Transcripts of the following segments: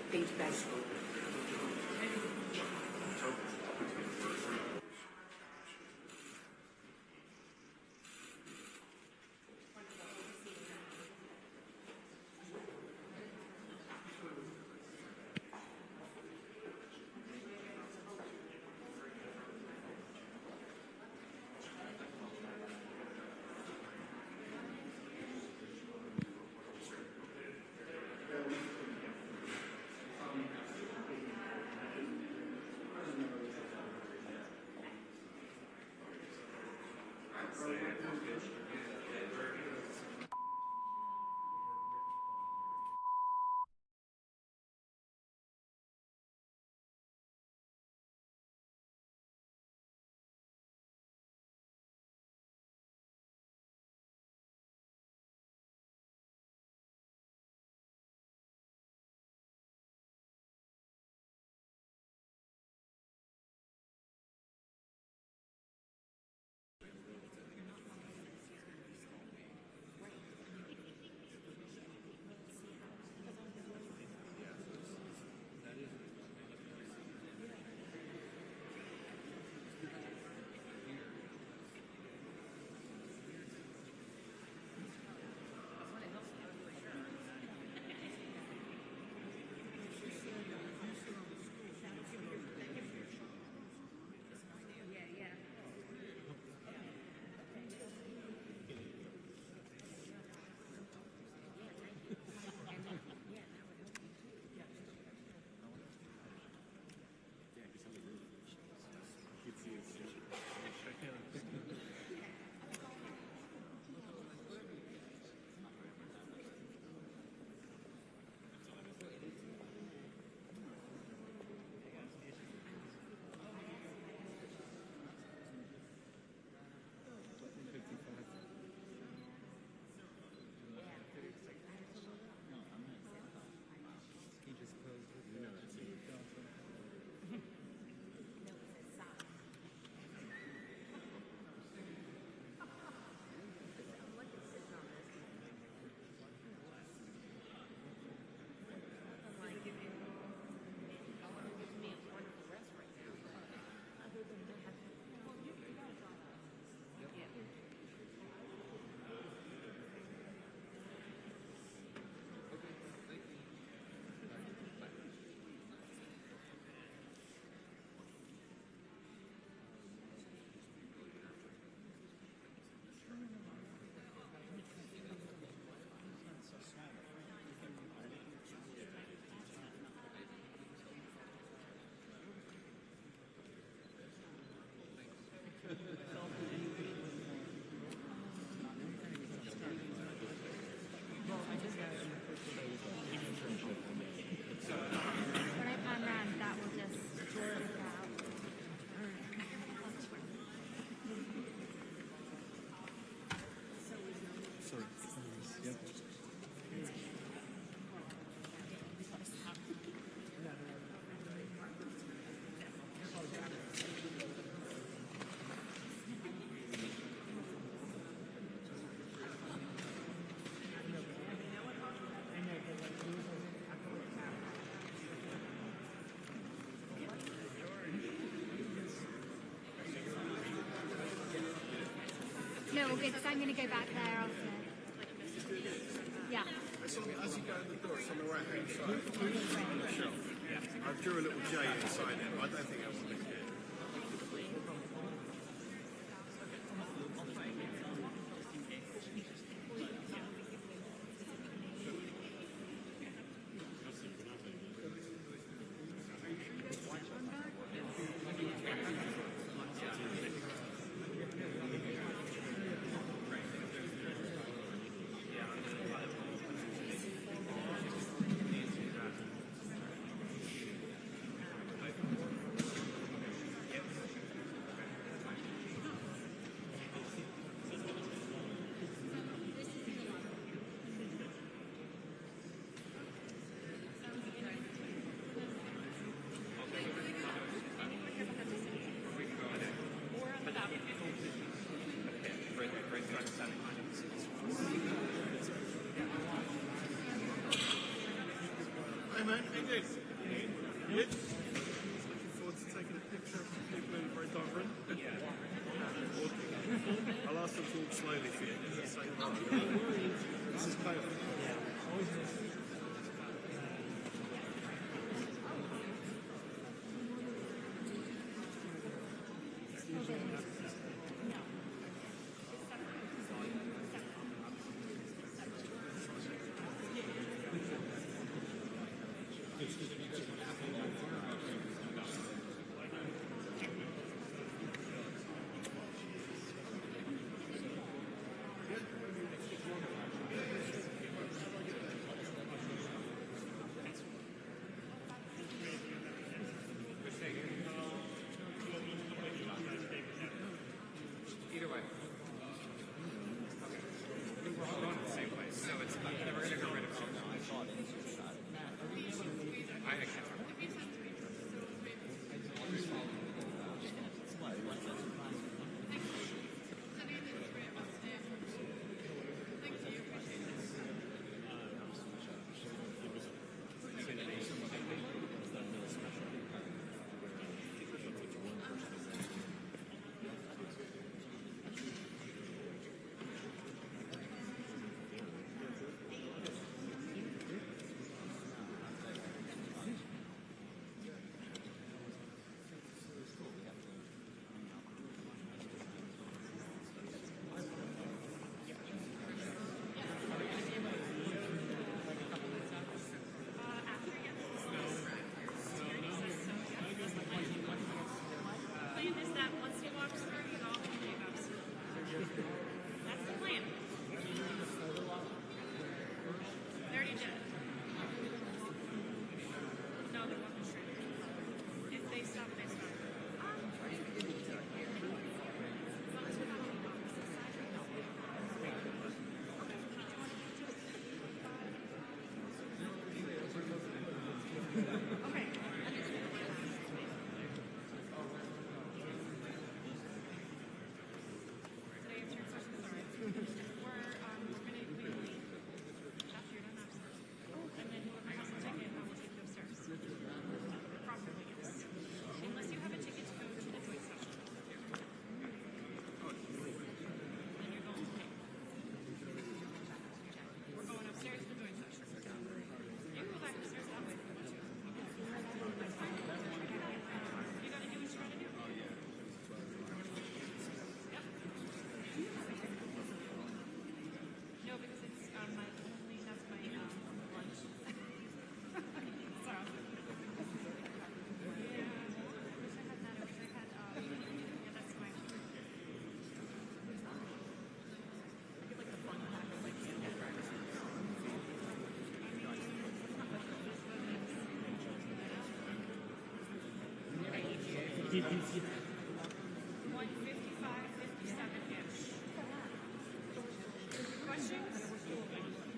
Thank you guys. When I pan round, that will just draw it out. Sorry. Yep. No, we're good, because I'm going to go back there after. Yeah. As you go in the door, it's on the right hand side. I drew a little J inside it, but I don't think I want to do it. in. Good. Looking forward to taking a picture of people in a very dark room. I'll ask them to walk slowly for you. This is Pale. Either way. Okay. We're all going to the same place, so it's we're going to go rid of some. I can't talk.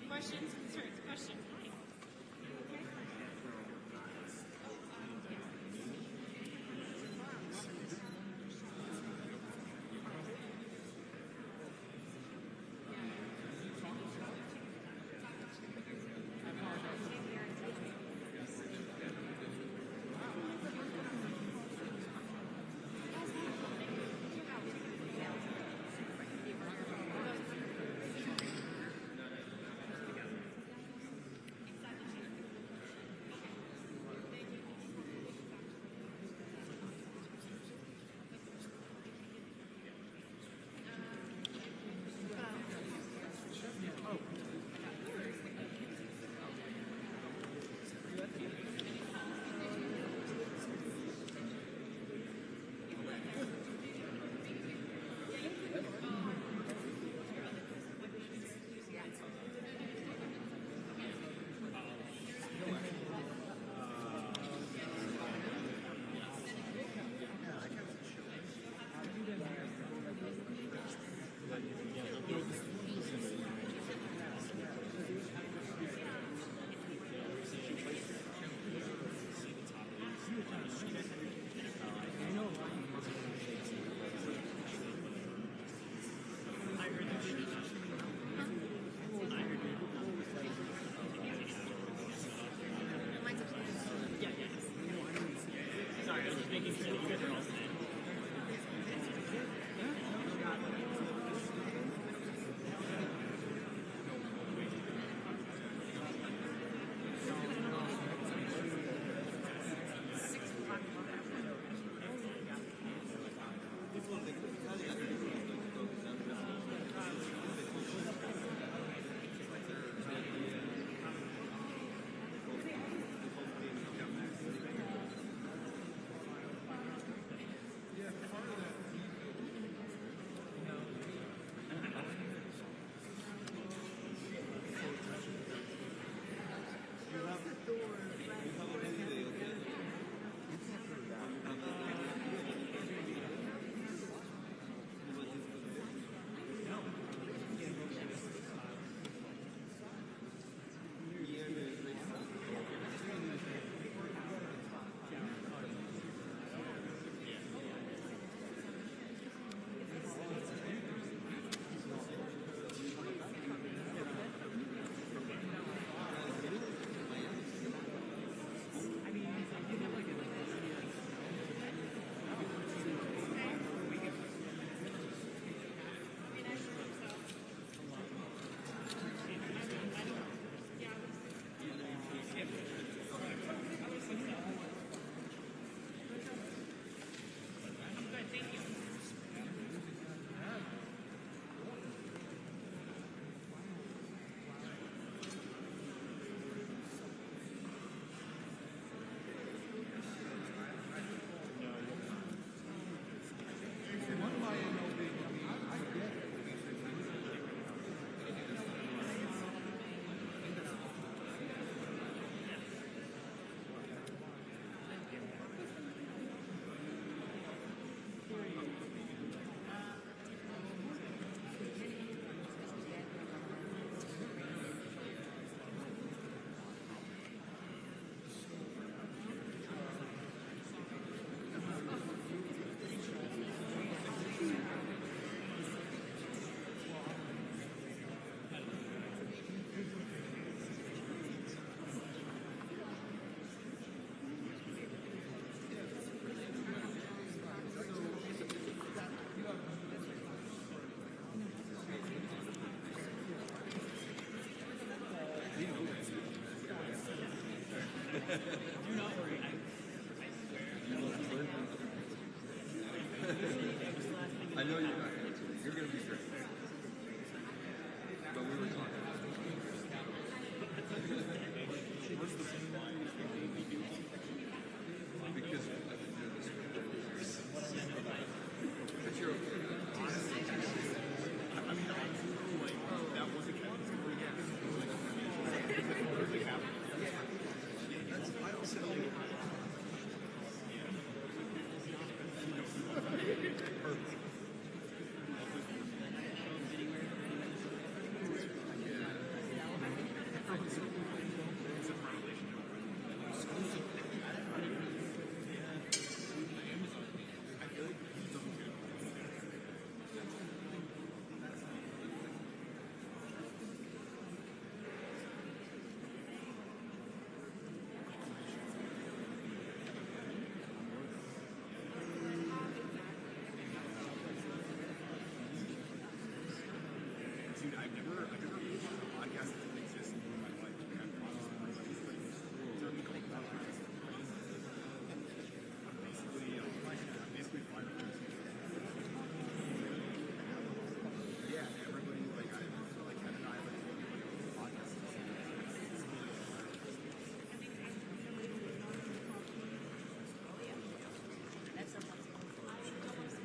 Questions, concerns, questions. I know you're not going to. You're going to be great. But we were talking. Because I've been doing this for 30 years. But you're okay. Dude, I've never heard of a podcast that didn't exist in my life. Basically, yeah, everybody like Ken and I like podcasts.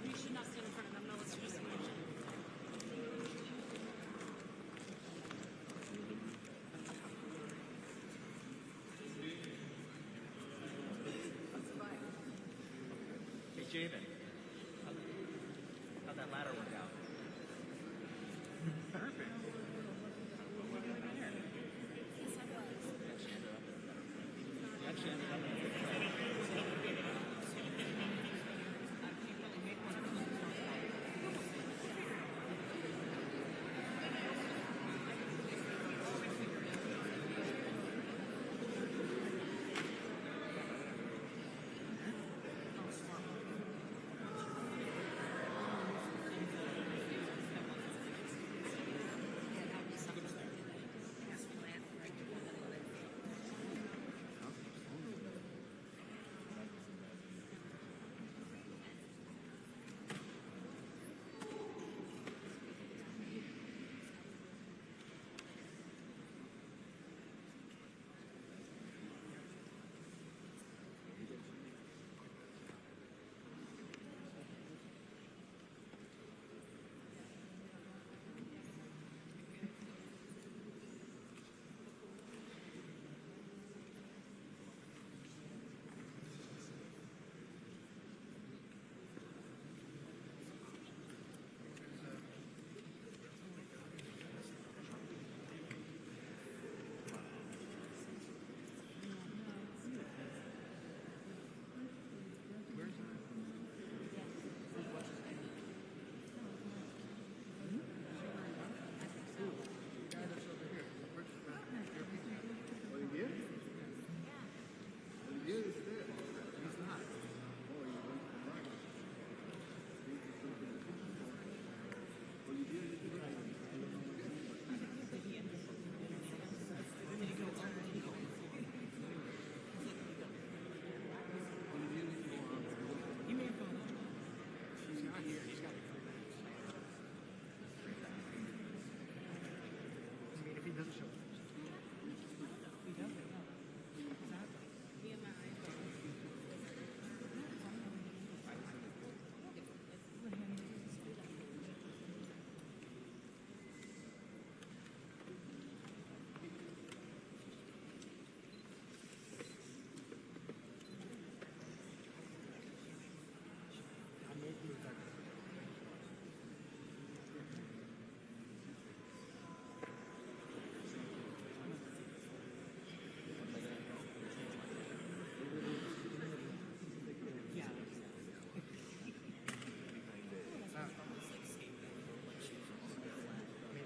We should not stand in front of them. No, let's just Hey, Javen. How'd that ladder work out? Perfect. You actually ended up in a good place.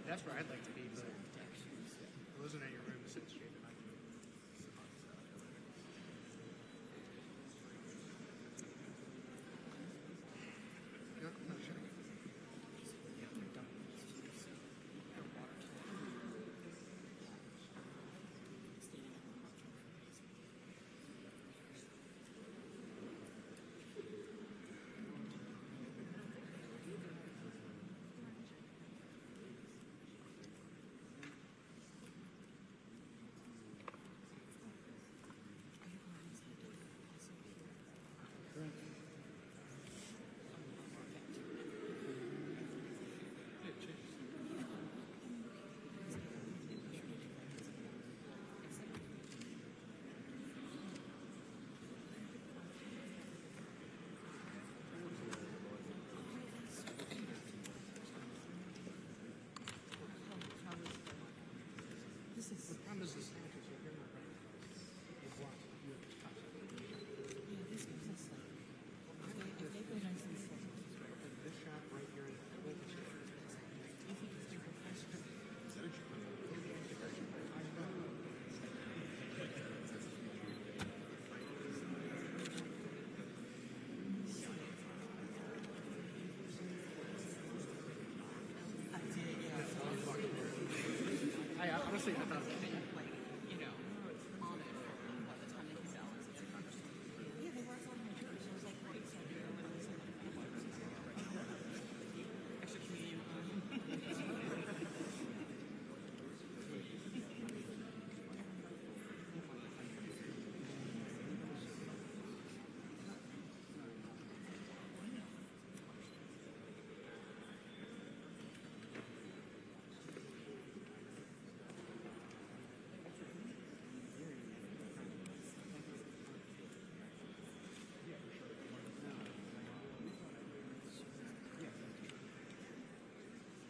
That's where I'd like to be, but I wasn't at your room to sit straight. No, I'm not sure. honestly, I thought. like, you know, on it for by the time they can balance it. Yeah, they were on my church. I was like, wait, so you know, when I was in extra communion.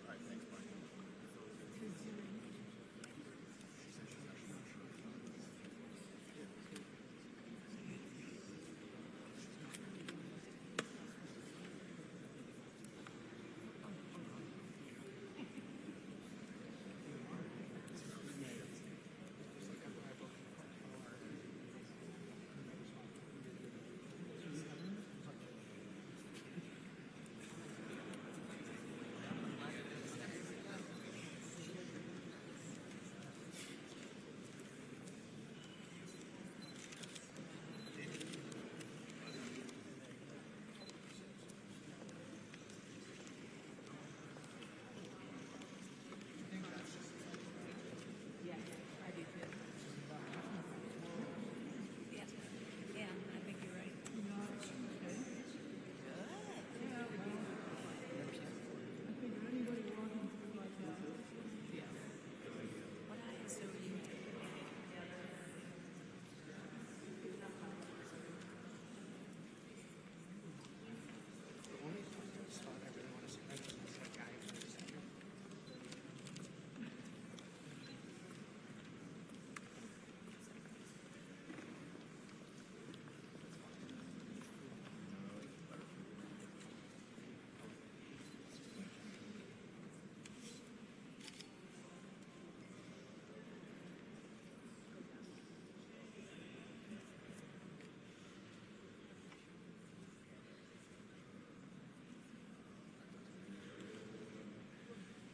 All right, thanks, Mike. Yeah, I do too. Yeah, yeah, I think you're right. What ISO do you take? The only spot I really want to see is that guy in the center.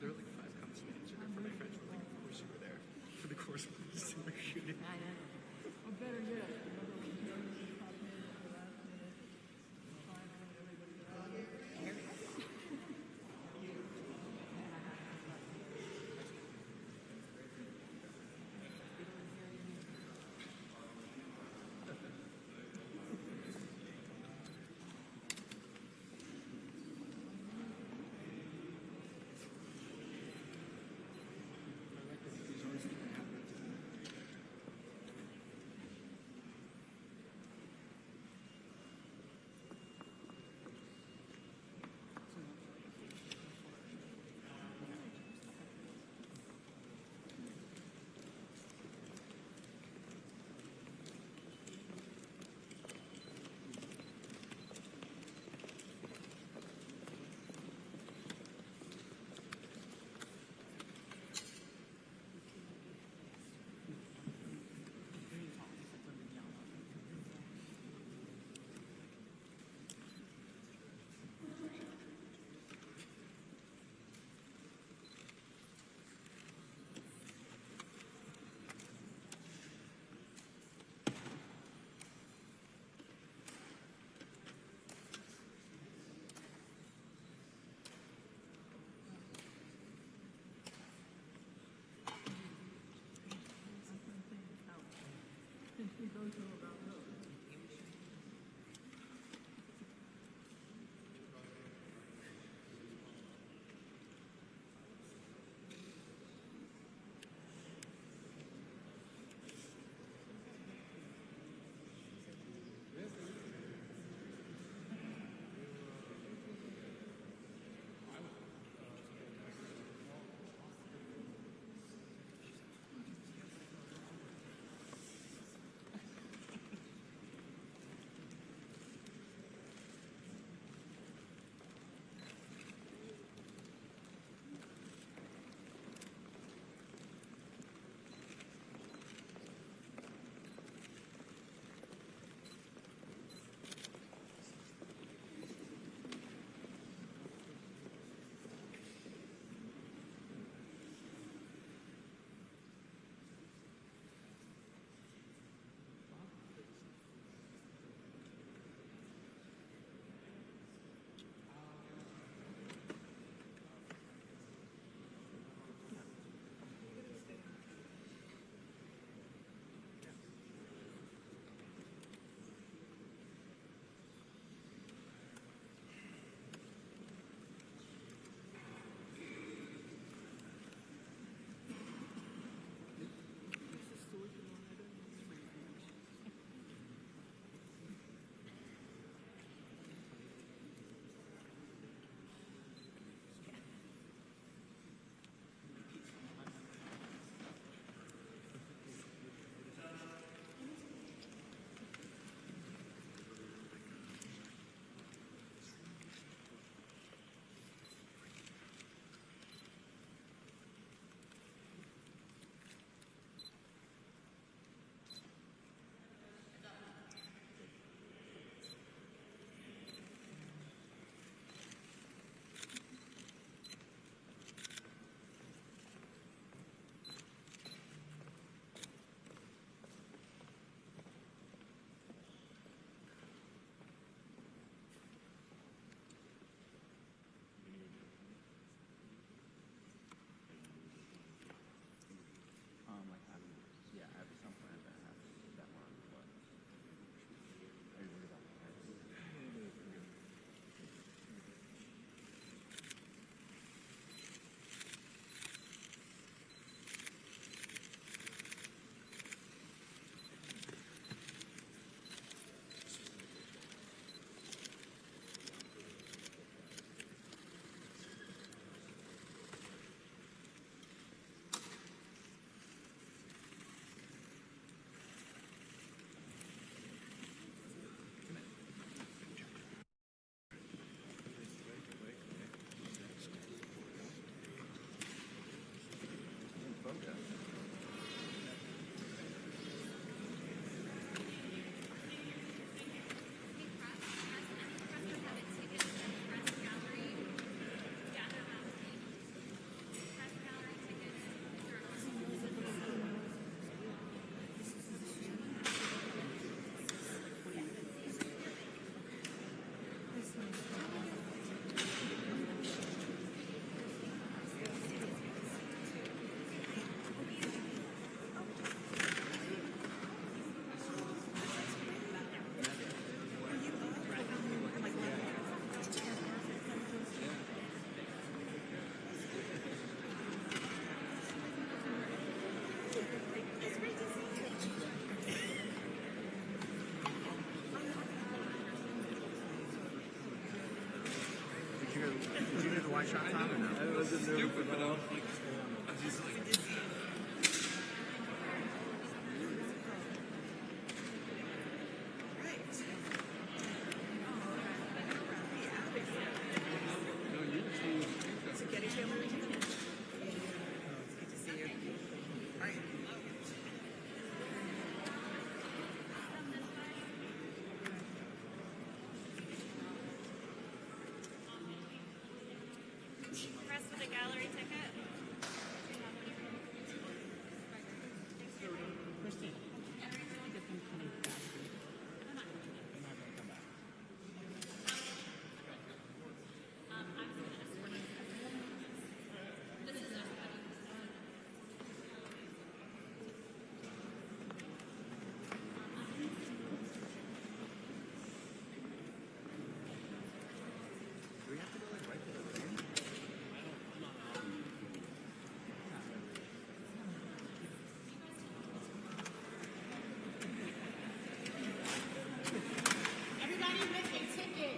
There were like 5 comments meetings or for my friends were like, of course you were there. For the course we were shooting. I know. Or better yet, another one, you know, you pop in at the last minute, finally, everybody got it. We go to about those. I shot Tyler now. It was Stupid, but I'm just like, So Getty family reunion. Good to see you. All right. Press with a gallery ticket. Do we have to go like right there? Everybody with a ticket.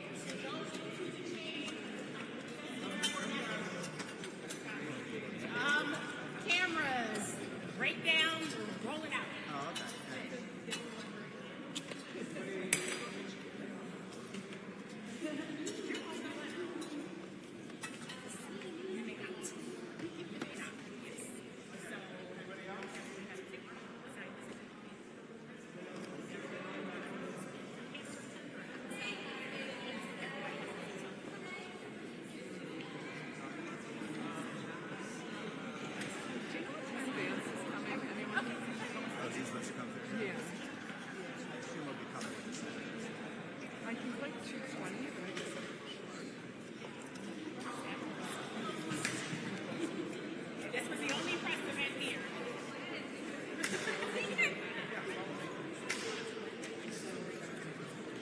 Cameras. Breakdown. Roll it out. Oh, okay. Oh, these must come. Yeah. I assume they'll be coming with the same. I think like 220, but I guess This was the only press event here.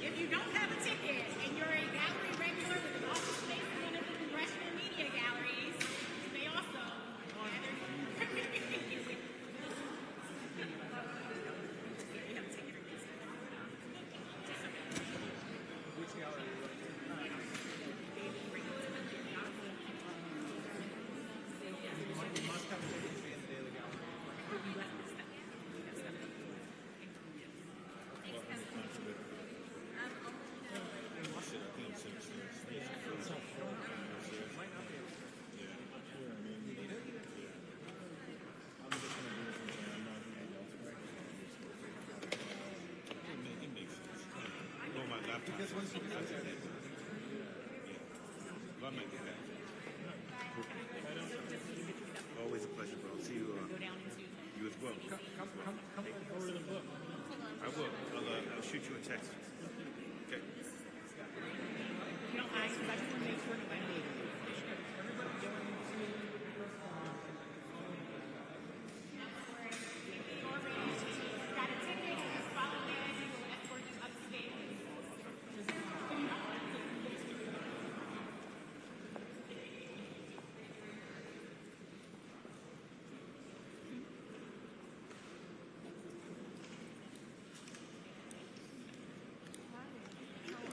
If you don't have a ticket and you're a gallery regular with an office space in one of the congressional media galleries, you may also gather. Well, my laptop. Because once you do that, well, I might do that. Always a pleasure, bro. See you. You as well. Come over to the book. I will. I'll shoot you a text. Okay. You know, I just want to make sure that I made it. Got a ticket, follow that, we'll escort you upstairs. How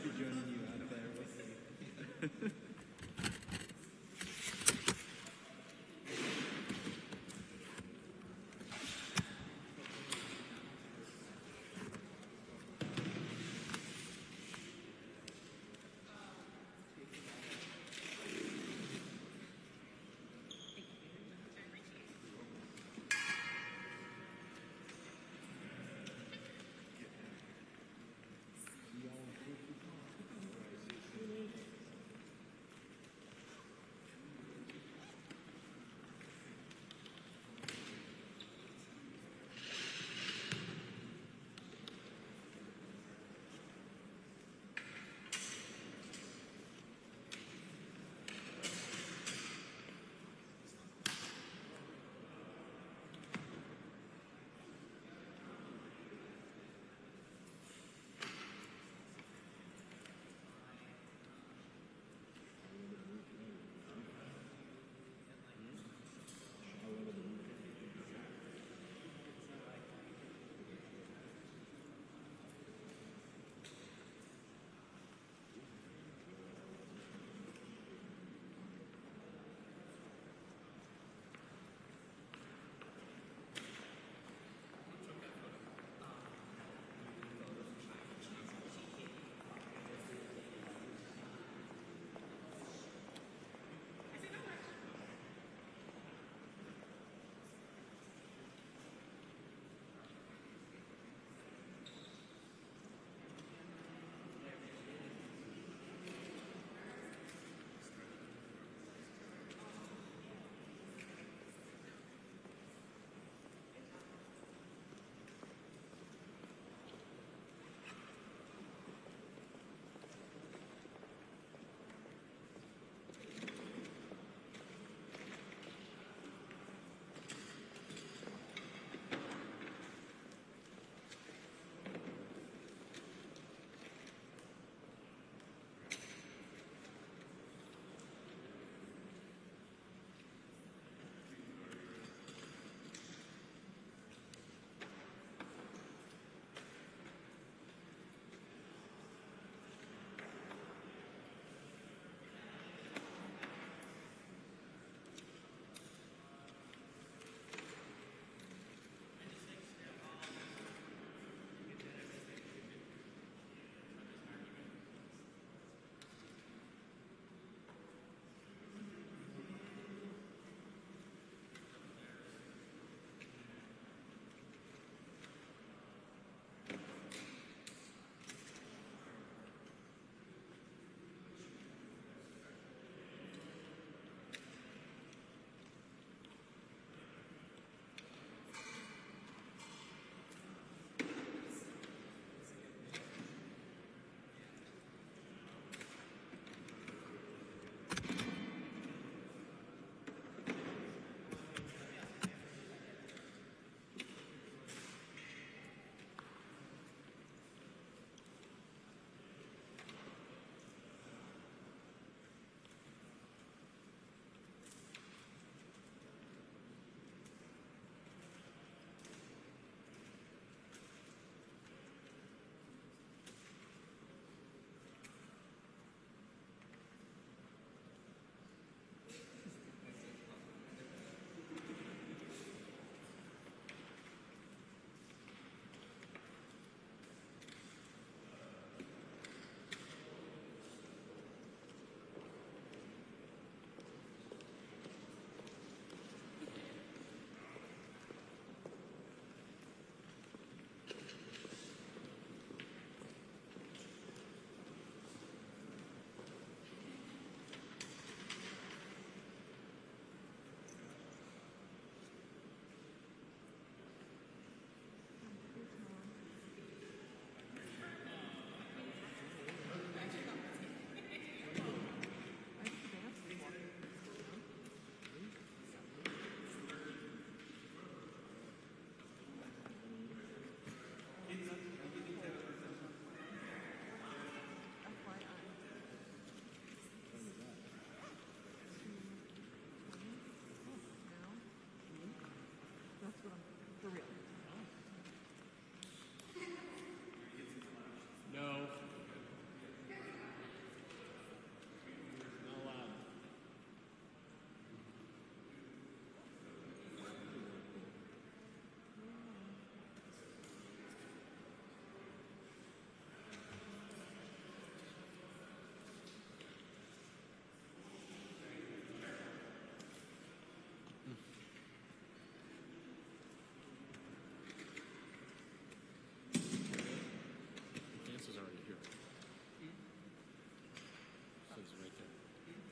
be joining you out there. We'll see.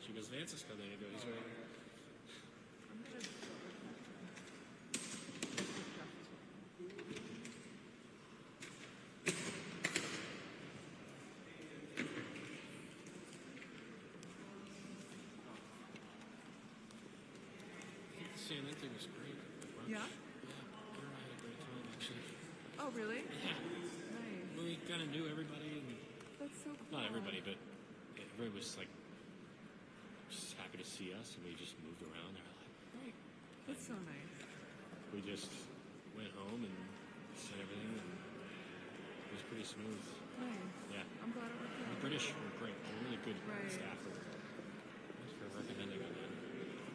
She goes, Vance is coming. I go, he's right here. I'm gonna I think the CNN thing was great. Yeah? Yeah, her and I had a great time, actually. Oh, really? Yeah. Nice. We kind of knew everybody, and That's so cool. not everybody, but everybody was like just happy to see us, and we just moved around. They were like, great. That's so nice. We just went home and said everything, and it was pretty smooth. Nice. Yeah. I'm glad it worked The out. British were great. They're really good Right. staff. Thanks for recommending on that.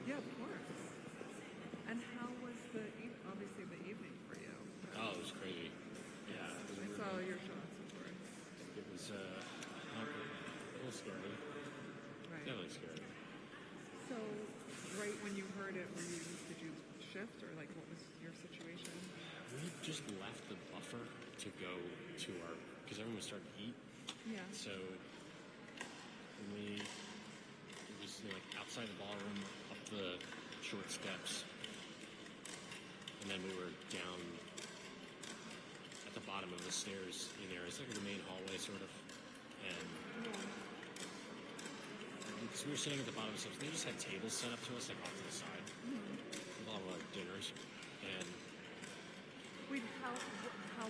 Yeah, of course. And how was the obviously the evening for you? Oh, it was crazy. Yeah. I saw your shots, of course. It was a little scary. Right. Definitely scary. So, right when you heard it, did you shift or like what was your situation? We just left the buffer to go to our, because everyone was starting to eat. Yeah. So it was like outside the ballroom, up the short steps, and then we were down at the bottom of the stairs in there. It's like the main hallway, sort of. And because we were sitting at the bottom of the steps, they just had tables set up to us, like off to the side, with all of our dinners. And Wait, how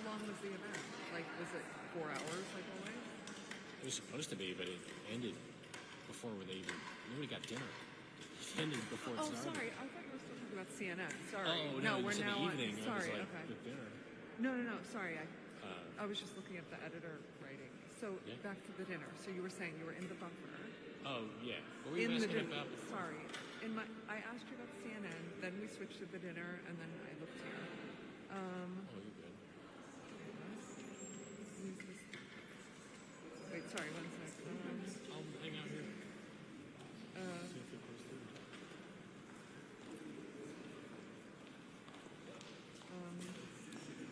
long was the event? Like, was it 4 hours, like always? it was supposed to be, but it ended before nobody got dinner. It ended before it Oh, started. sorry. I thought you were still talking about CNN. Sorry. Oh, no, you we're said now the on. evening. Sorry. I was like, Okay. the dinner. No. Sorry. I was just looking at the editor writing. So Yeah. back to the dinner. So you were saying you were in the buffer. Oh, yeah. What were you In the asking dinner. about before? Sorry. I asked you about CNN. Then we switched to the dinner, and then I looked here. Oh, you're good. Wait, sorry. One sec. I'll hang out here. See if it posted.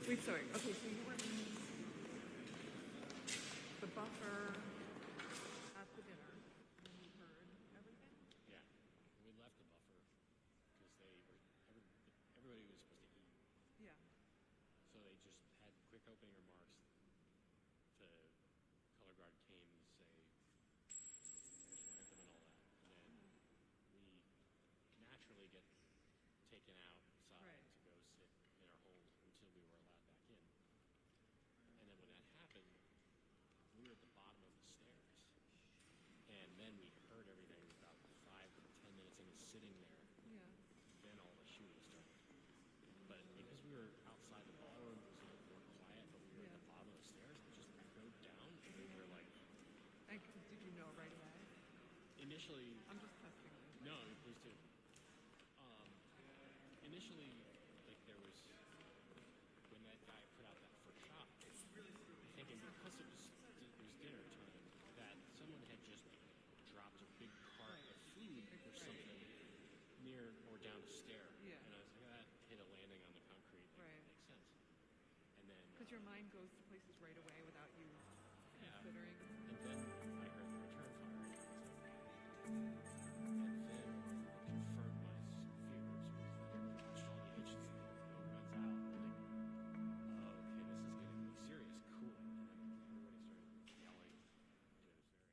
Wait, sorry. Okay, so you were in the buffer at the dinner, and you heard everything? Yeah. We left the buffer because everybody was supposed to eat. Yeah. So they just had quick opening remarks. The color guard came to say, national anthem and all that. And then we naturally get taken outside Right. to go sit in our hold until we were allowed back in. And then when that happened, we were at the bottom of the stairs. And then we heard everything about 5 to 10 minutes into sitting there. Yeah. Then all the shooting started. But because we were outside the ballroom, it was a little more quiet, but we were at the bottom of the stairs. It just echoed down, and we were like, And did you know right away? initially, I'm just testing this. no, please do. Initially, like there was, when that guy put out that first shot, thinking because it was dinner time, that someone had just dropped a big cart of food or something near or down a stair. Yeah. And I was like, that hit a landing on the concrete. Like, Right. Makes sense. And then, Because your mind goes to places right away without you considering. and then I heard the return fire. And then it confirmed my fears was that all the H runs out. I'm like, oh, okay, this is getting really serious. Cool. And then everybody started yelling. And it was very.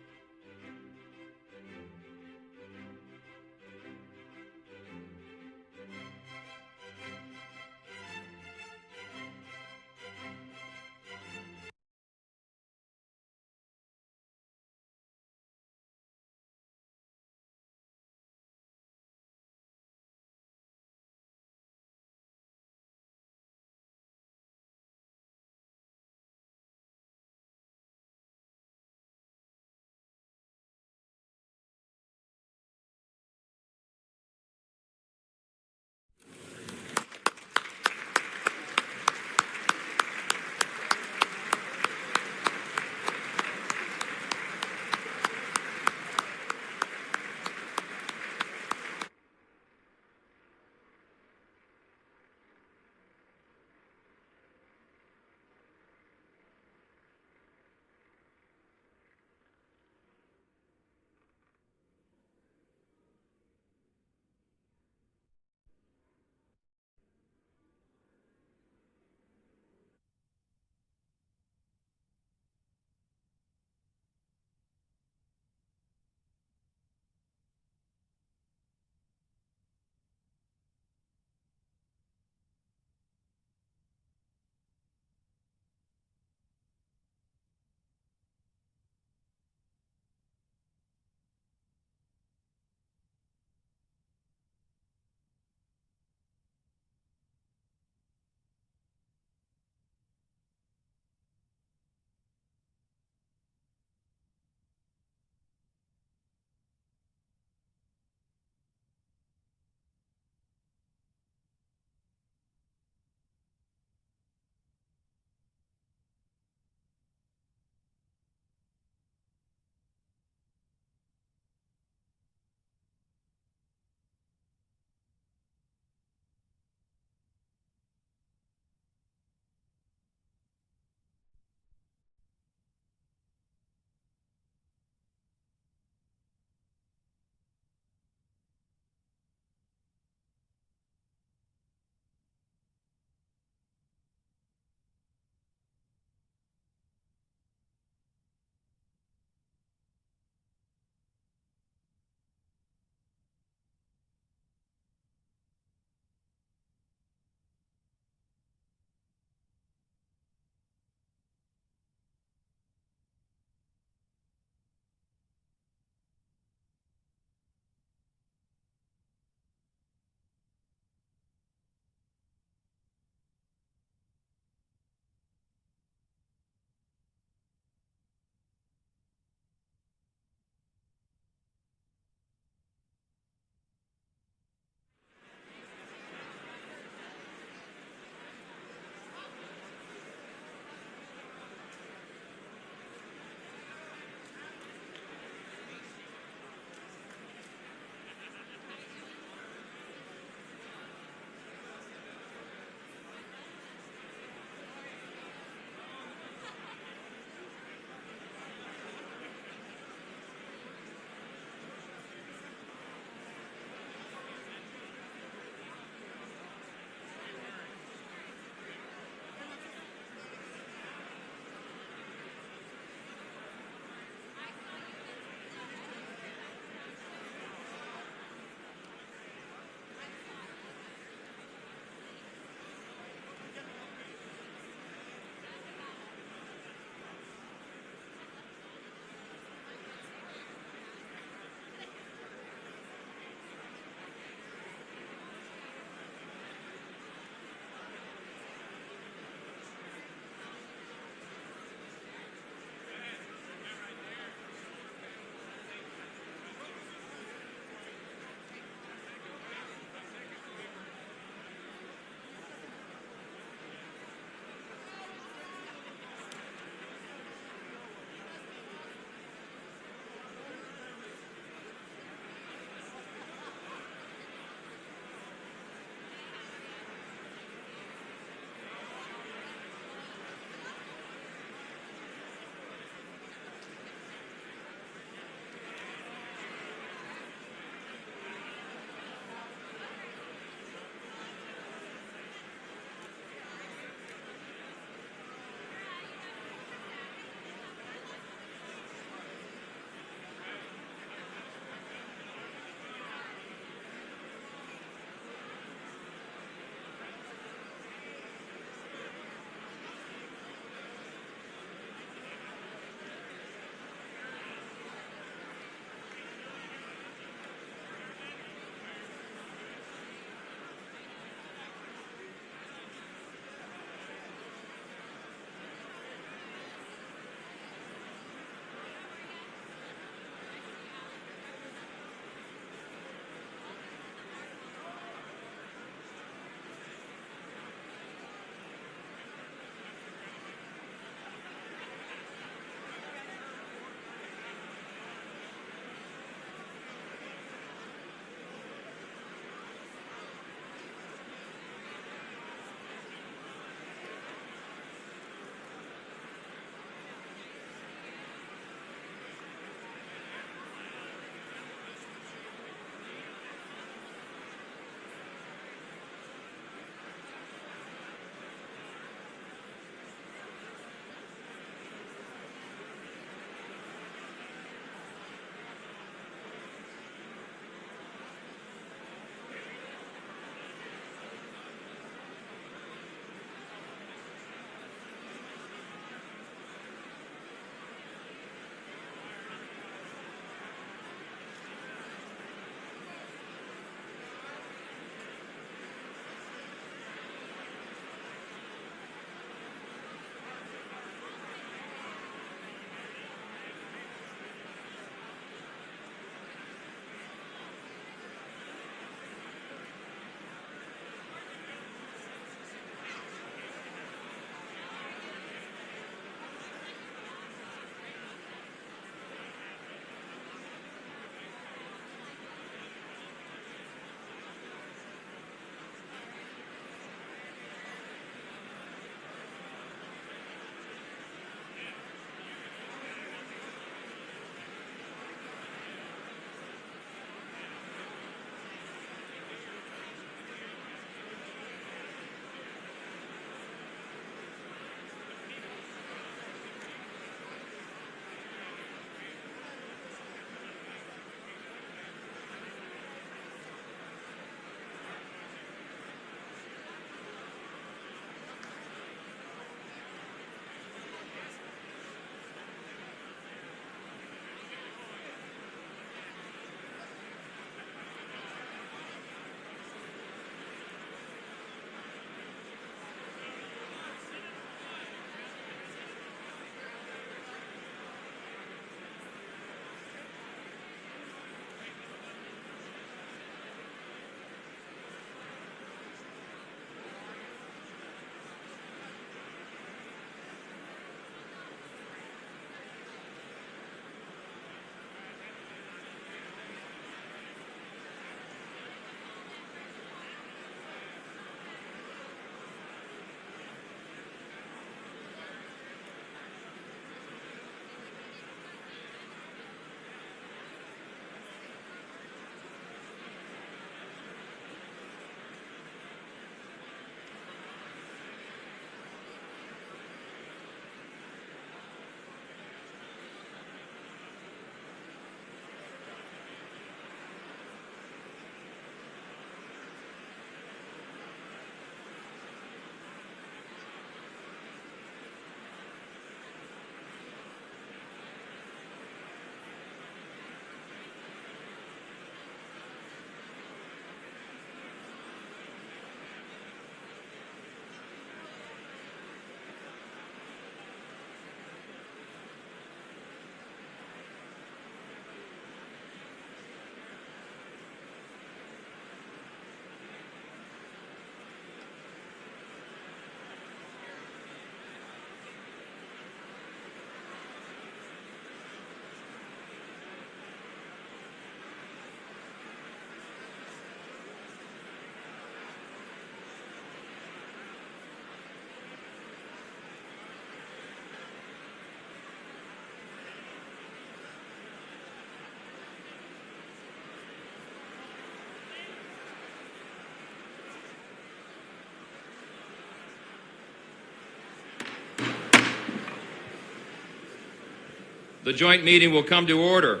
The joint meeting will come to order.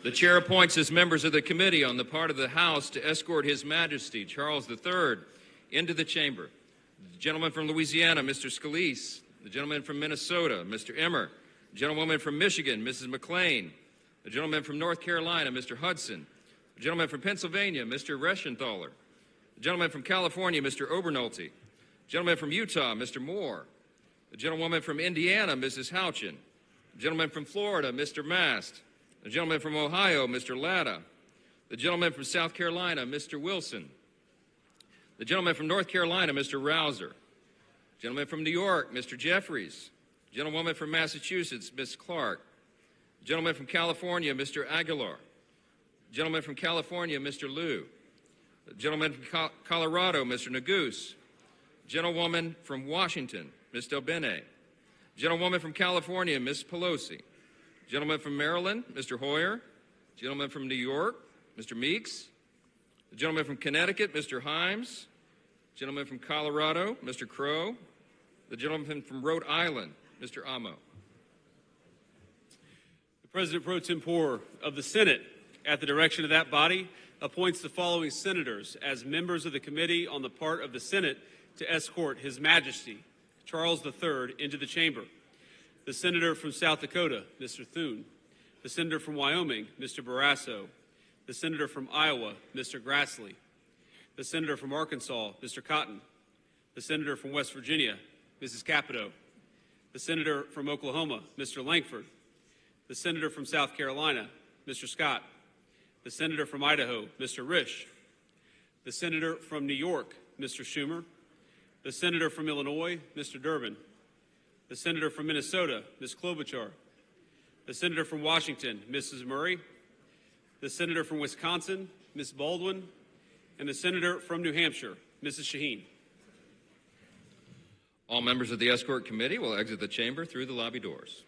The chair appoints as members of the committee on the part of the House to escort His Majesty Charles III into the chamber. The gentleman from Louisiana, Mr. Scalise. The gentleman from Minnesota, Mr. Emmer. The gentlewoman from Michigan, Mrs. McLean. The gentleman from North Carolina, Mr. Hudson. The gentleman from Pennsylvania, Mr. Reschenthaler. The gentleman from California, Mr. Obernolte. The gentleman from Utah, Mr. Moore. The gentlewoman from Indiana, Mrs. Houchin. The gentleman from Florida, Mr. Mast. The gentleman from Ohio, Mr. Latta. The gentleman from South Carolina, Mr. Wilson. The gentleman from North Carolina, Mr. Rouser. The gentleman from New York, Mr. Jeffries. The gentlewoman from Massachusetts, Ms. Clark. The gentleman from California, Mr. Aguilar. The gentleman from California, Mr. Liu. The gentleman from Colorado, Mr. Neguse. The gentlewoman from Washington, Ms. Del Bene. The gentlewoman from California, Ms. Pelosi. The gentleman from Maryland, Mr. Hoyer. The gentleman from New York, Mr. Meeks. The gentleman from Connecticut, Mr. Himes. The gentleman from Colorado, Mr. Crow. The gentleman from Rhode Island, Mr. Amo. The President Pro Tempore of the Senate, at the direction of that body, appoints the following senators as members of the committee on the part of the Senate to escort His Majesty Charles III into the chamber. The senator from South Dakota, Mr. Thune. The senator from Wyoming, Mr. Barrasso. The senator from Iowa, Mr. Grassley. The senator from Arkansas, Mr. Cotton. The senator from West Virginia, Mrs. Capito. The senator from Oklahoma, Mr. Langford. The senator from South Carolina, Mr. Scott. The senator from Idaho, Mr. Risch. The senator from New York, Mr. Schumer. The senator from Illinois, Mr. Durbin. The senator from Minnesota, Ms. Klobuchar. The senator from Washington, Mrs. Murray. The senator from Wisconsin, Ms. Baldwin. And the senator from New Hampshire, Mrs. Shaheen. All members of the Escort Committee will exit the chamber through the lobby doors.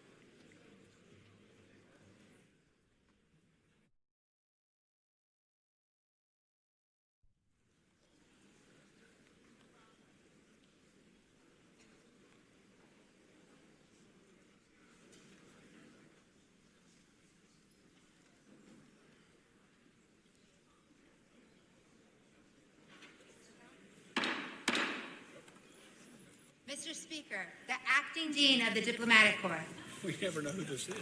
Mr. Speaker, the Acting Dean of the Diplomatic Corps. We never know who this is.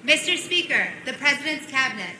Mr. Speaker, the President's Cabinet.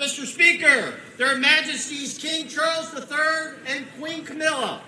Mr. Speaker, Their Majesties King Charles III and Queen Camilla.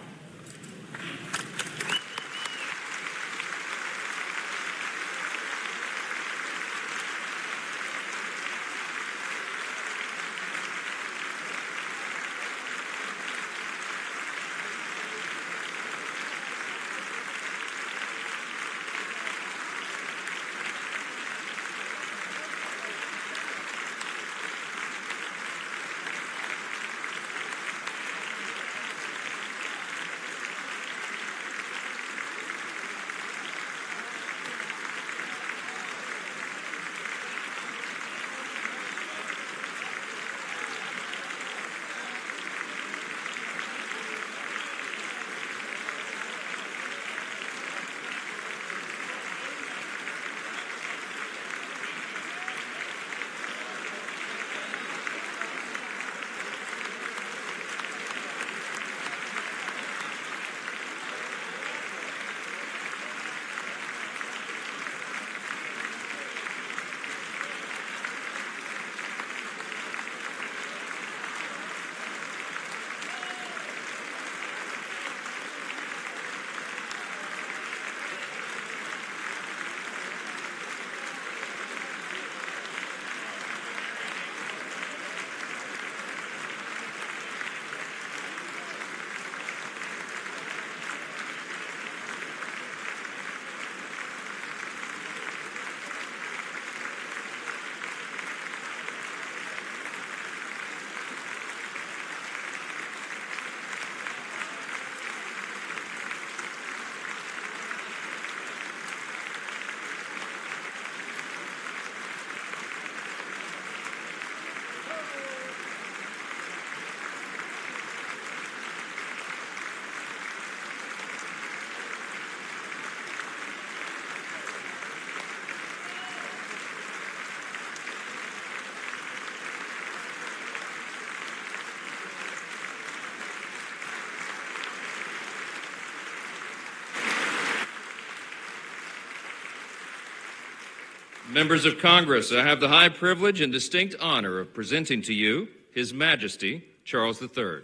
Members of Congress, I have the high privilege and distinct honor of presenting to you His Majesty Charles III.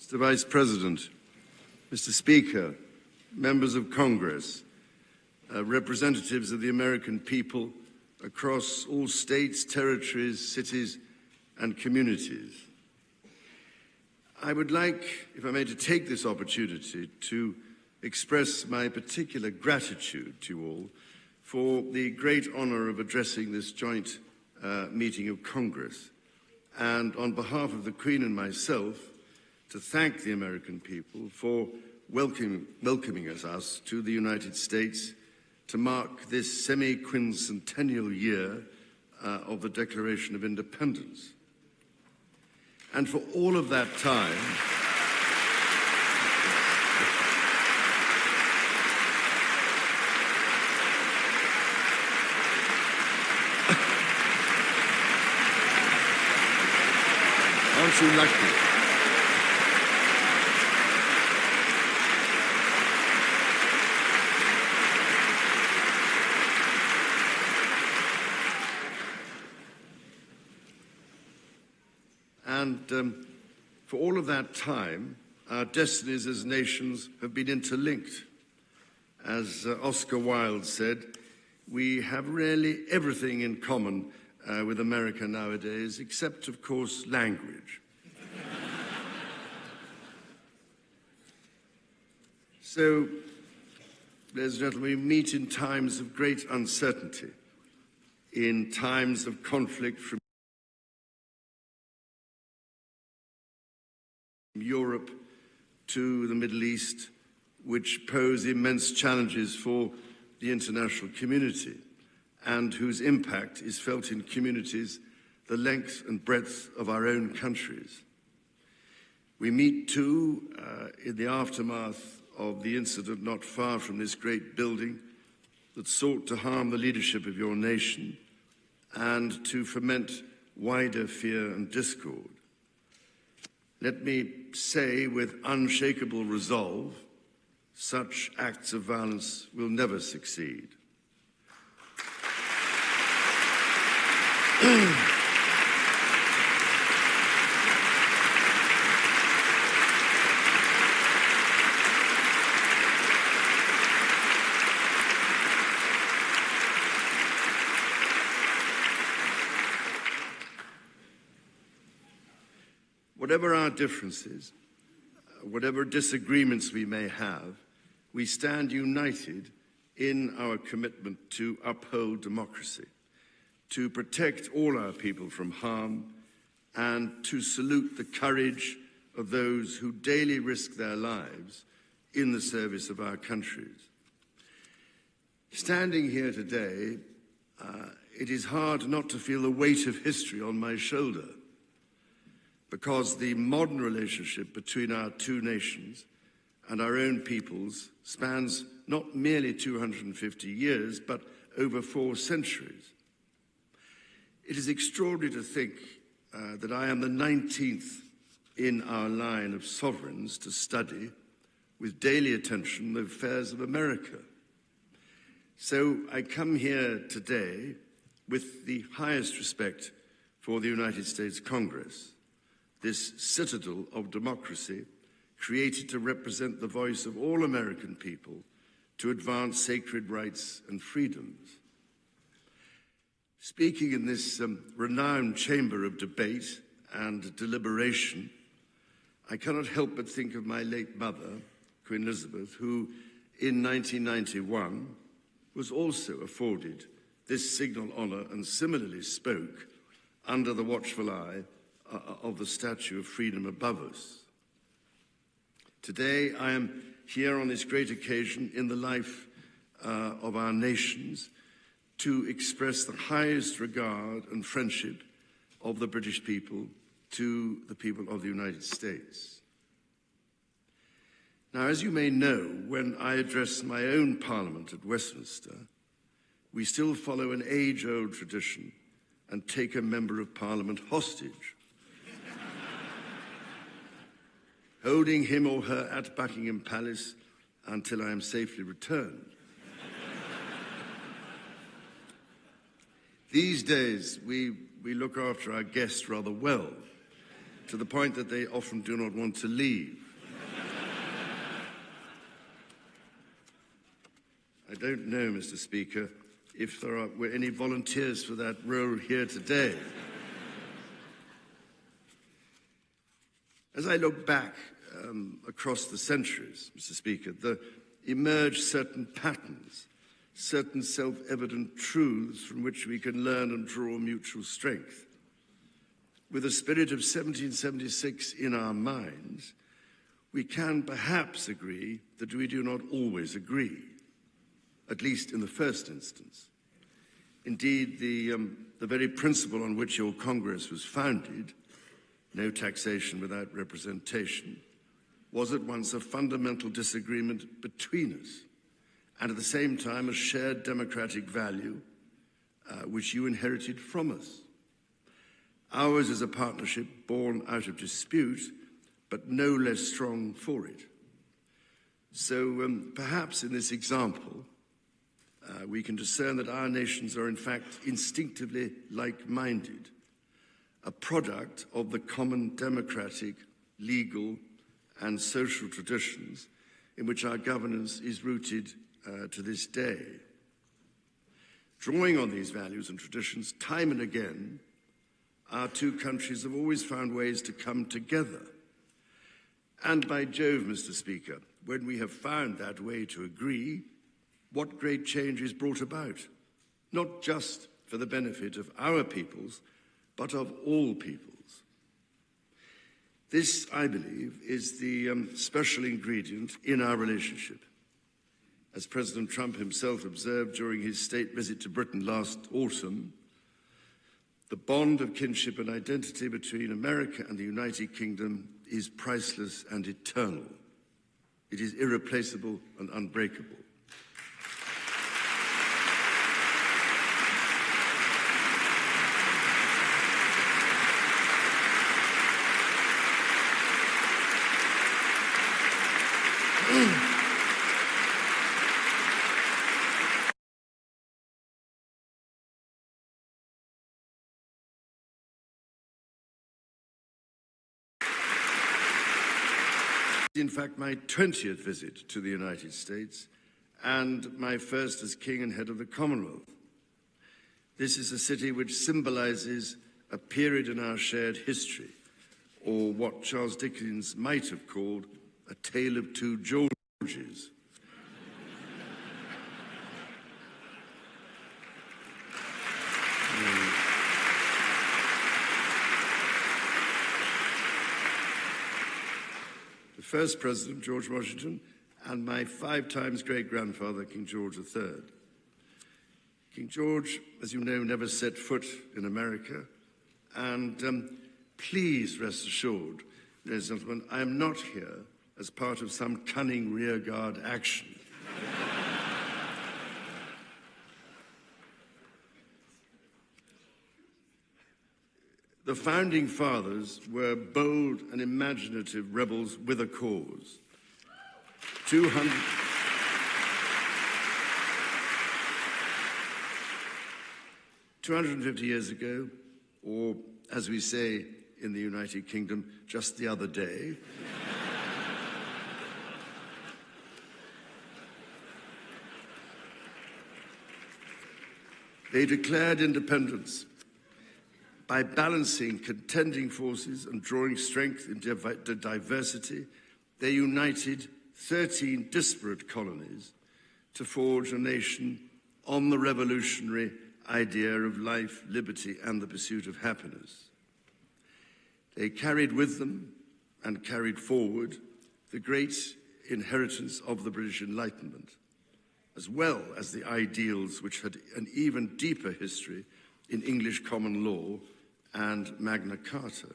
Mr. Vice President, Mr. Speaker, members of Congress, representatives of the American people across all states, territories, cities, and communities. I would like, if I may, to take this opportunity to express my particular gratitude to you all for the great honor of addressing this joint meeting of Congress, and on behalf of the Queen and myself, to thank the American people for welcoming us to the United States to mark this semi-quincentennial year of the Declaration of Independence. And for all of that time, aren't you lucky? And for all of that time, our destinies as nations have been interlinked. As Oscar Wilde said, we have really everything in common with America nowadays, except, of course, language. So, ladies and gentlemen, we meet in times of great uncertainty, in times of conflict from Europe to the Middle East, which pose immense challenges for the international community. and whose impact is felt in communities the length and breadth of our own countries. We meet too in the aftermath of the incident not far from this great building that sought to harm the leadership of your nation and to foment wider fear and discord. Let me say with unshakable resolve, such acts of violence will never succeed. Whatever our differences, whatever disagreements we may have, we stand united in our commitment to uphold democracy, to protect all our people from harm, and to salute the courage of those who daily risk their lives in the service of our countries. Standing here today, it is hard not to feel the weight of history on my shoulder, because the modern relationship between our two nations and our own peoples spans not merely 250 years, but over 4 centuries. It is extraordinary to think that I am the 19th in our line of sovereigns to study with daily attention the affairs of America. So I come here today with the highest respect for the United States Congress, this citadel of democracy created to represent the voice of all American people to advance sacred rights and freedoms. Speaking in this renowned chamber of debate and deliberation, I cannot help but think of my late mother, Queen Elizabeth, who in 1991 was also afforded this signal honor and similarly spoke under the watchful eye of the Statue of Freedom above us. Today, I am here on this great occasion in the life of our nations to express the highest regard and friendship of the British people to the people of the United States. Now, as you may know, when I address my own Parliament at Westminster, we still follow an age-old tradition and take a Member of Parliament hostage, holding him or her at Buckingham Palace until I am safely returned. These days, we look after our guests rather well, to the point that they often do not want to leave. I don't know, Mr. Speaker, if there were any volunteers for that role here today. As I look back across the centuries, Mr. Speaker, there emerge certain patterns, certain self-evident truths from which we can learn and draw mutual strength. With the spirit of 1776 in our minds, we can perhaps agree that we do not always agree, at least in the first instance. Indeed, the very principle on which your Congress was founded, no taxation without representation, was at once a fundamental disagreement between us, and at the same time a shared democratic value which you inherited from us. Ours is a partnership born out of dispute, but no less strong for it. So perhaps in this example, we can discern that our nations are in fact instinctively like-minded, a product of the common democratic, legal, and social traditions in which our governance is rooted to this day. Drawing on these values and traditions, time and again, our two countries have always found ways to come together. And by Jove, Mr. Speaker, when we have found that way to agree, what great change is brought about, not just for the benefit of our peoples, but of all peoples. This, I believe, is the special ingredient in our relationship. as President Trump himself observed during his state visit to Britain last autumn, the bond of kinship and identity between America and the United Kingdom is priceless and eternal. It is irreplaceable and unbreakable. In fact, my 20th visit to the United States and my first as King and head of the Commonwealth. This is a city which symbolizes a period in our shared history, or what Charles Dickens might have called a tale of two Georges. The first president, George Washington, and my 5 times great-grandfather, King George III. King George, as you know, never set foot in America, and please rest assured, ladies and gentlemen, I am not here as part of some cunning rearguard action. The founding fathers were bold and imaginative rebels with a cause. 250 years ago, or as we say in the United Kingdom, just the other day, they declared independence by balancing contending forces and drawing strength in diversity. They united 13 disparate colonies to forge a nation on the revolutionary idea of life, liberty, and the pursuit of happiness. They carried with them and carried forward the great inheritance of the British Enlightenment, as well as the ideals which had an even deeper history in English common law and Magna Carta.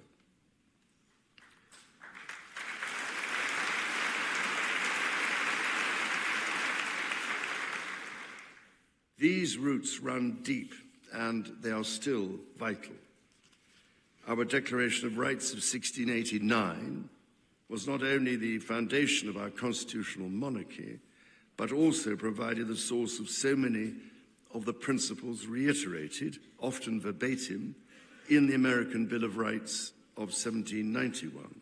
These roots run deep, and they are still vital. Our Declaration of Rights of 1689 was not only the foundation of our constitutional monarchy, but also provided the source of so many of the principles reiterated, often verbatim, in the American Bill of Rights of 1791.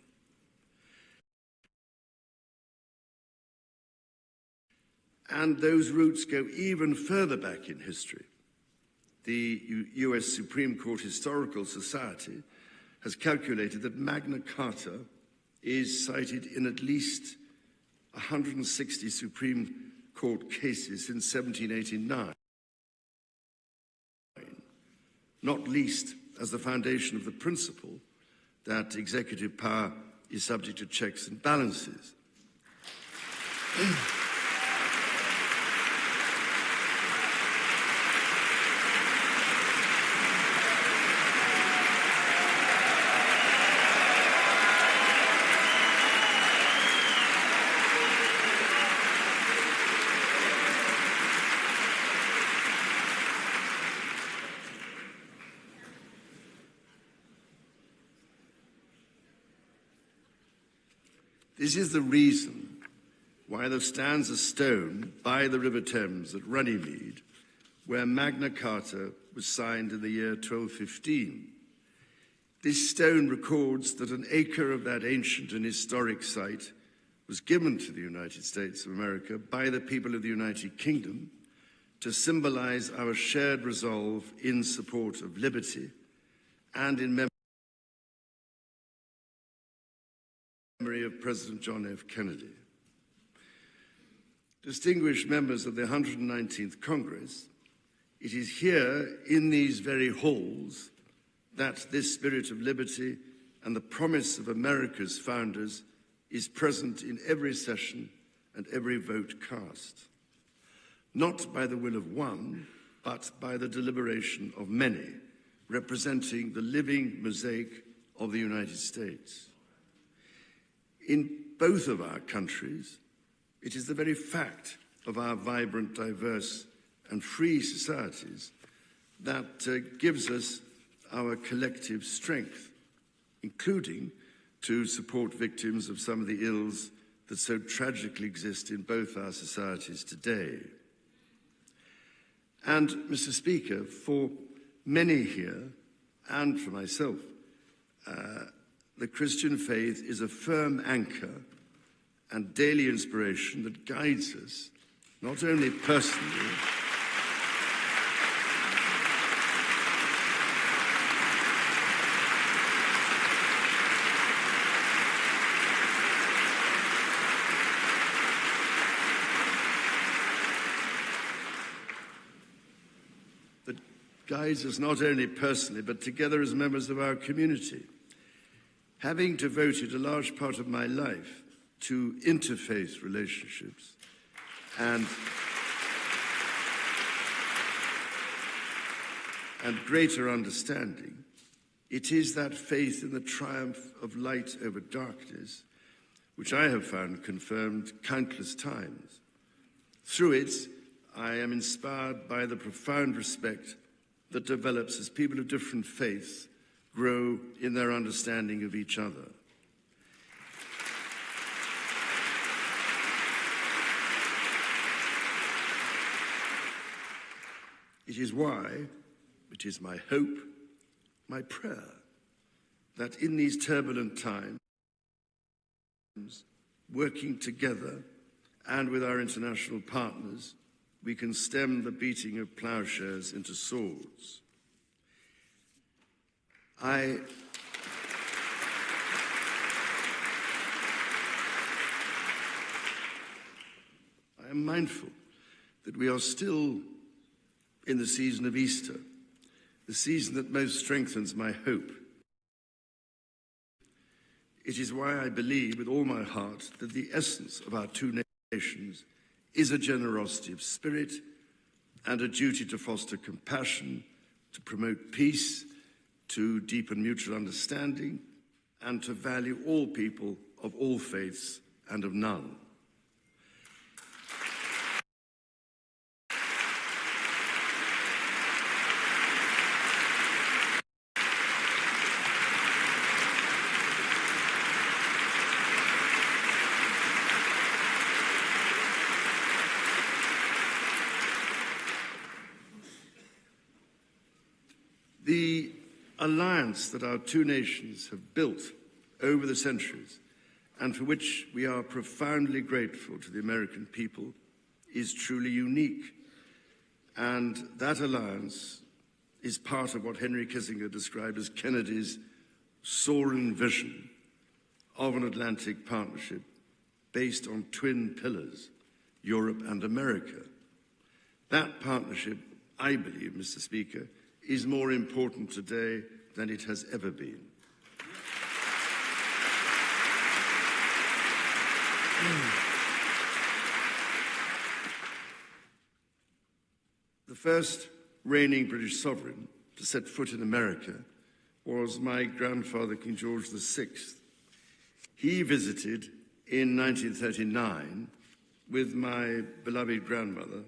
And those roots go even further back in history. The US Supreme Court Historical Society has calculated that Magna Carta is cited in at least 160 Supreme Court cases since 1789, not least as the foundation of the principle that executive power is subject to checks and balances. This is the reason why there stands a stone by the River Thames at Runnymede, where Magna Carta was signed in the year 1215. This stone records that an acre of that ancient and historic site was given to the United States of America by the people of the United Kingdom to symbolize our shared resolve in support of liberty and in memory of President John F. Kennedy. Distinguished members of the 119th Congress, it is here in these very halls that this spirit of liberty and the promise of America's founders is present in every session and every vote cast. not by the will of one, but by the deliberation of many, representing the living mosaic of the United States. In both of our countries, it is the very fact of our vibrant, diverse, and free societies that gives us our collective strength, including to support victims of some of the ills that so tragically exist in both our societies today. And, Mr. Speaker, for many here, and for myself, the Christian faith is a firm anchor and daily inspiration that guides us, not only personally, guides us not only personally, but together as members of our community. Having devoted a large part of my life to interfaith relationships and greater understanding, it is that faith in the triumph of light over darkness which I have found confirmed countless times. Through it, I am inspired by the profound respect that develops as people of different faiths grow in their understanding of each other. It is why, it is my hope, my prayer, that in these turbulent times, working together and with our international partners, we can stem the beating of plowshares into swords. I am mindful that we are still in the season of Easter, the season that most strengthens my hope. It is why I believe with all my heart that the essence of our two nations is a generosity of spirit and a duty to foster compassion, to promote peace, to deepen mutual understanding, and to value all people of all faiths and of none. The alliance that our two nations have built over the centuries, and for which we are profoundly grateful to the American people, is truly unique. And that alliance is part of what Henry Kissinger described as Kennedy's soaring vision of an Atlantic partnership based on twin pillars, Europe and America. That partnership, I believe, Mr. Speaker, is more important today than it has ever been. The first reigning British sovereign to set foot in America was my grandfather, King George VI. He visited in 1939 with my beloved grandmother,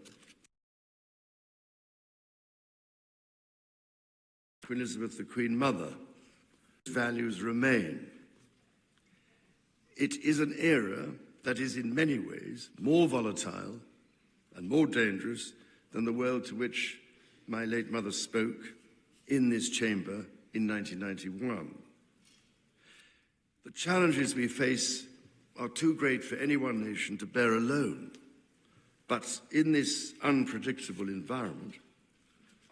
Queen Elizabeth, the Queen Mother. Values remain. It is an era that is in many ways more volatile and more dangerous than the world to which my late mother spoke in this chamber in 1991. The challenges we face are too great for any one nation to bear alone. But in this unpredictable environment,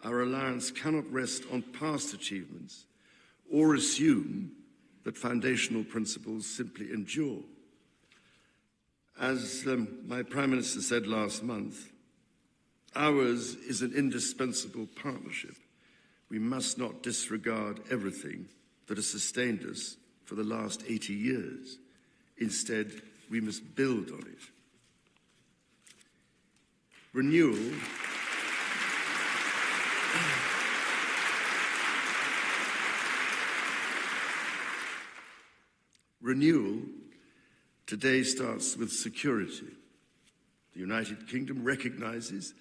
our alliance cannot rest on past achievements or assume that foundational principles simply endure. As my Prime Minister said last month, ours is an indispensable partnership. We must not disregard everything that has sustained us for the last 80 years. Instead, we must build on it. Renewal today starts with security. The United Kingdom recognizes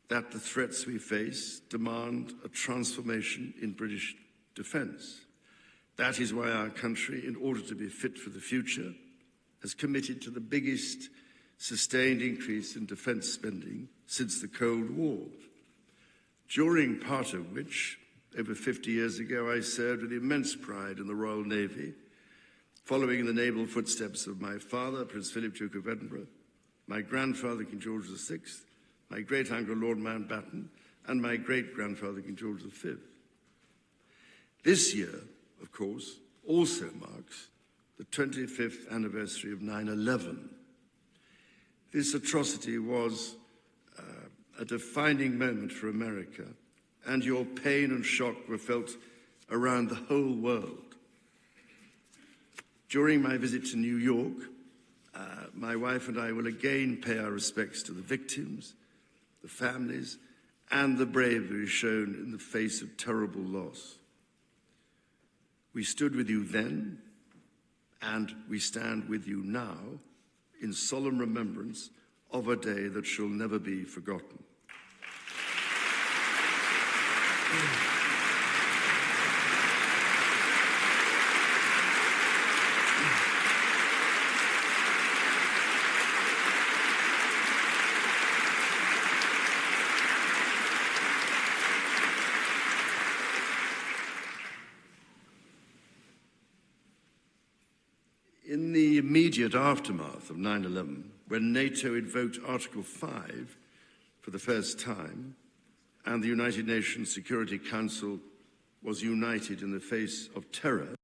that the threats we face demand a transformation in British defence. That is why our country, in order to be fit for the future, has committed to the biggest sustained increase in defence spending since the Cold War, during part of which, over 50 years ago, I served with immense pride in the Royal Navy, following in the naval footsteps of my father, Prince Philip, Duke of Edinburgh, my grandfather, King George VI, my great-uncle, Lord Mountbatten, and my great-grandfather, King George V. This year, of course, also marks the 25th anniversary of 9/11. This atrocity was a defining moment for America, and your pain and shock were felt around the whole world. During my visit to New York, my wife and I will again pay our respects to the victims, the families, and the bravery shown in the face of terrible loss. We stood with you then, and we stand with you now in solemn remembrance of a day that shall never be forgotten. In the immediate aftermath of 9/11, when NATO invoked Article 5 for the first time, and the United Nations Security Council was united in the face of terror,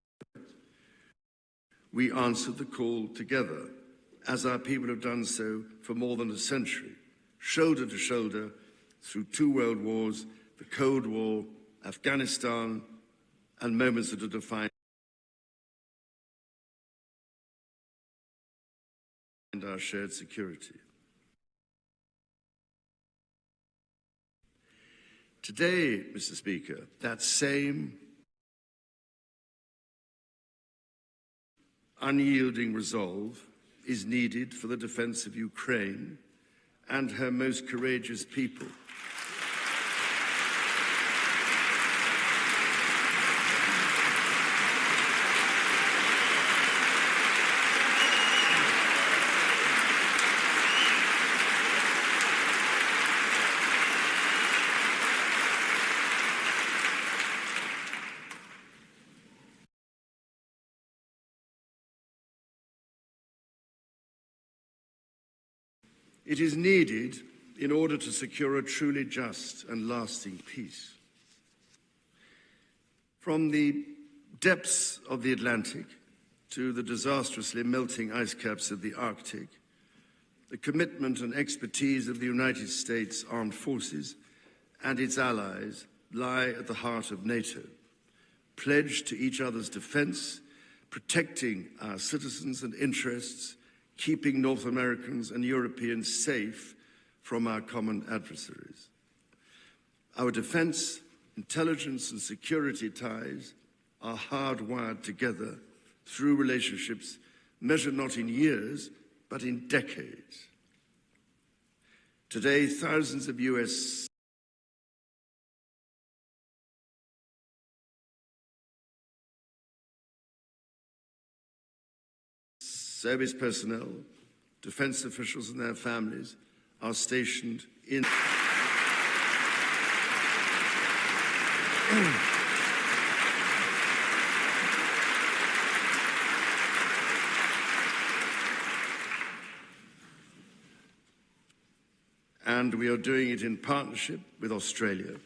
we answered the call together, as our people have done so for more than a century, shoulder to shoulder through 2 world wars, the Cold War, Afghanistan, and moments that have defined our shared security. Today, Mr. Speaker, that same unyielding resolve is needed for the defense of Ukraine and her most courageous people. It is needed in order to secure a truly just and lasting peace. From the depths of the Atlantic to the disastrously melting ice caps of the Arctic, the commitment and expertise of the United States Armed Forces and its allies lie at the heart of NATO, pledged to each other's defense, protecting our citizens and interests, keeping North Americans and Europeans safe from our common adversaries. Our defense, intelligence, and security ties are hardwired together through relationships measured not in years, but in decades. Today, thousands of US service personnel, defense officials and their families are stationed in and we are doing it in partnership with Australia,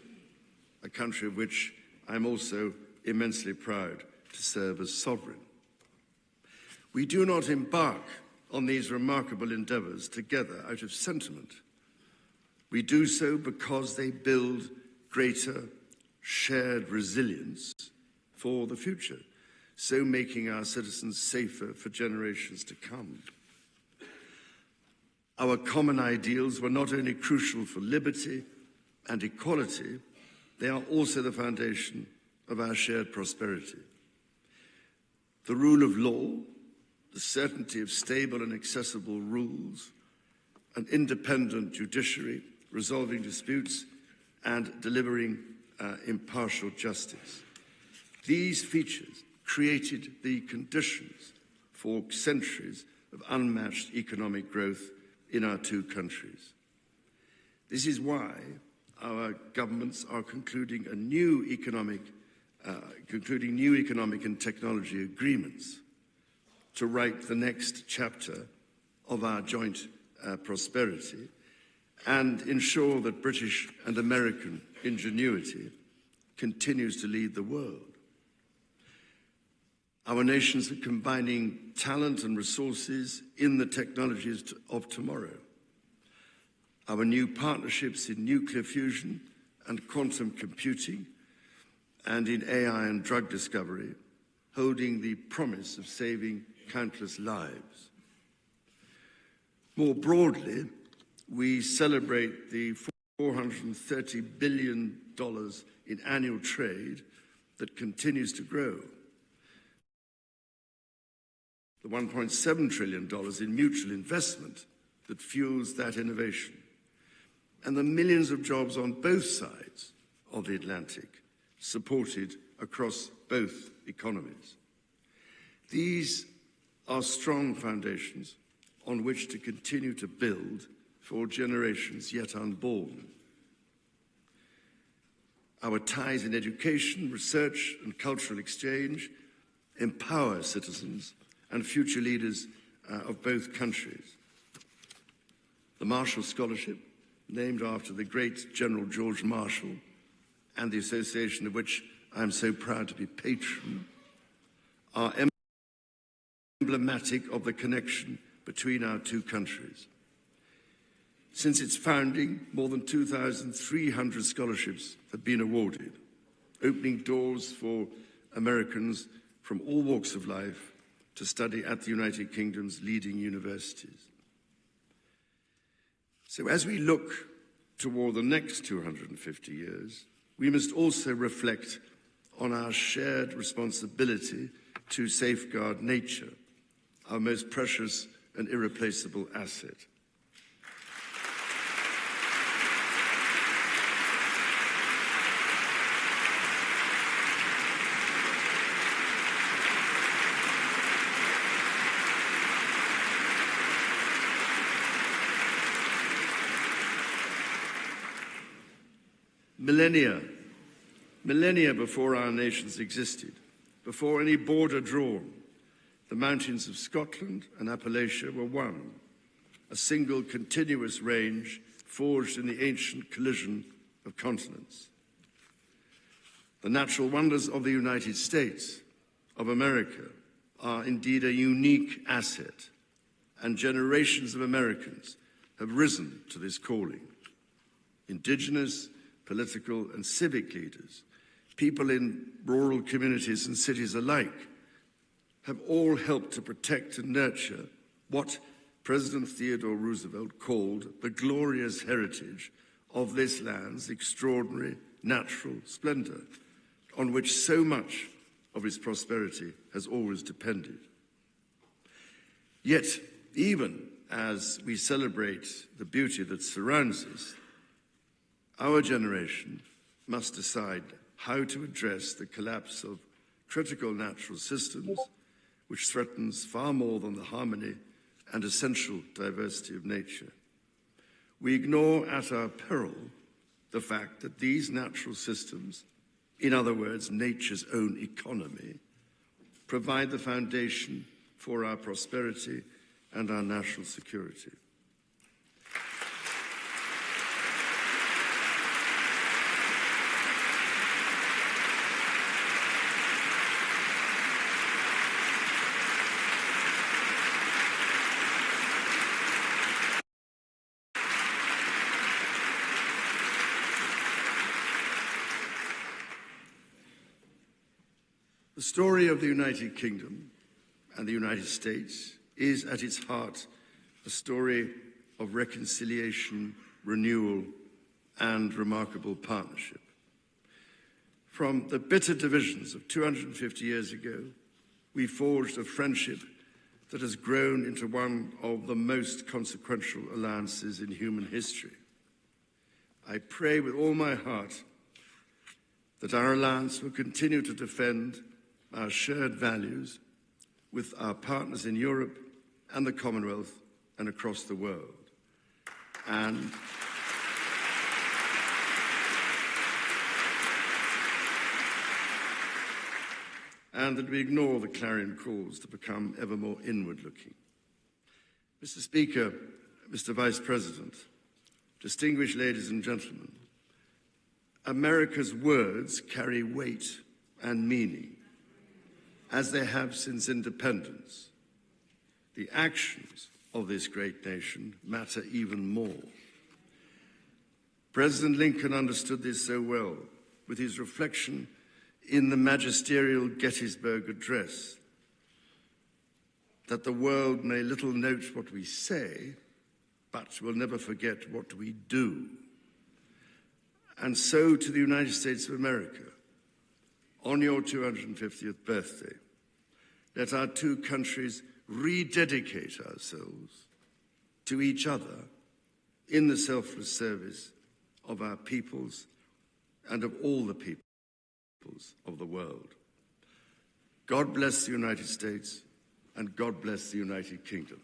a country of which I'm also immensely proud to serve as sovereign. We do not embark on these remarkable endeavours together out of sentiment. We do so because they build greater shared resilience for the future, so making our citizens safer for generations to come. Our common ideals were not only crucial for liberty and equality, they are also the foundation of our shared prosperity. The rule of law, the certainty of stable and accessible rules, an independent judiciary resolving disputes and delivering impartial justice. These features created the conditions for centuries of unmatched economic growth in our two countries. This is why our governments are concluding new economic and technology agreements to write the next chapter of our joint prosperity and ensure that British and American ingenuity continues to lead the world. Our nations are combining talent and resources in the technologies of tomorrow. Our new partnerships in nuclear fusion and quantum computing and in AI and drug discovery, holding the promise of saving countless lives. More broadly, we celebrate the $430 billion in annual trade that continues to grow, the $1.7 trillion in mutual investment that fuels that innovation, and the millions of jobs on both sides of the Atlantic, supported across both economies. These are strong foundations on which to continue to build for generations yet unborn. Our ties in education, research, and cultural exchange empower citizens and future leaders of both countries. The Marshall Scholarship, named after the great General George Marshall, and the association of which I am so proud to be patron, are emblematic of the connection between our two countries. Since its founding, more than 2,300 scholarships have been awarded, opening doors for Americans from all walks of life to study at the United Kingdom's leading universities. So as we look toward the next 250 years, we must also reflect on our shared responsibility to safeguard nature, our most precious and irreplaceable asset. Millennia before our nations existed, before any border drawn, the mountains of Scotland and Appalachia were one, a single continuous range forged in the ancient collision of continents. The natural wonders of the United States of America are indeed a unique asset, and generations of Americans have risen to this calling. Indigenous, political and civic leaders, people in rural communities and cities alike, have all helped to protect and nurture what President Theodore Roosevelt called the glorious heritage of this land's extraordinary natural splendor, on which so much of its prosperity has always depended. Yet, even as we celebrate the beauty that surrounds us, our generation must decide how to address the collapse of critical natural systems, which threatens far more than the harmony and essential diversity of nature. We ignore at our peril the fact that these natural systems, in other words, nature's own economy, provide the foundation for our prosperity and our national security. The story of the United Kingdom and the United States is at its heart a story of reconciliation, renewal, and remarkable partnership. From the bitter divisions of 250 years ago, we forged a friendship that has grown into one of the most consequential alliances in human history. I pray with all my heart that our alliance will continue to defend our shared values with our partners in Europe and the Commonwealth and across the world. And that we ignore the clarion calls to become ever more inward-looking. Mr. Speaker, Mr. Vice President, distinguished ladies and gentlemen, America's words carry weight and meaning, as they have since independence. The actions of this great nation matter even more. President Lincoln understood this so well with his reflection in the magisterial Gettysburg Address, that the world may little note what we say, but will never forget what we do. And so to the United States of America, on your 250th birthday, let our two countries rededicate ourselves to each other in the selfless service of our peoples and of all the peoples of the world. God bless the United States, and God bless the United Kingdom.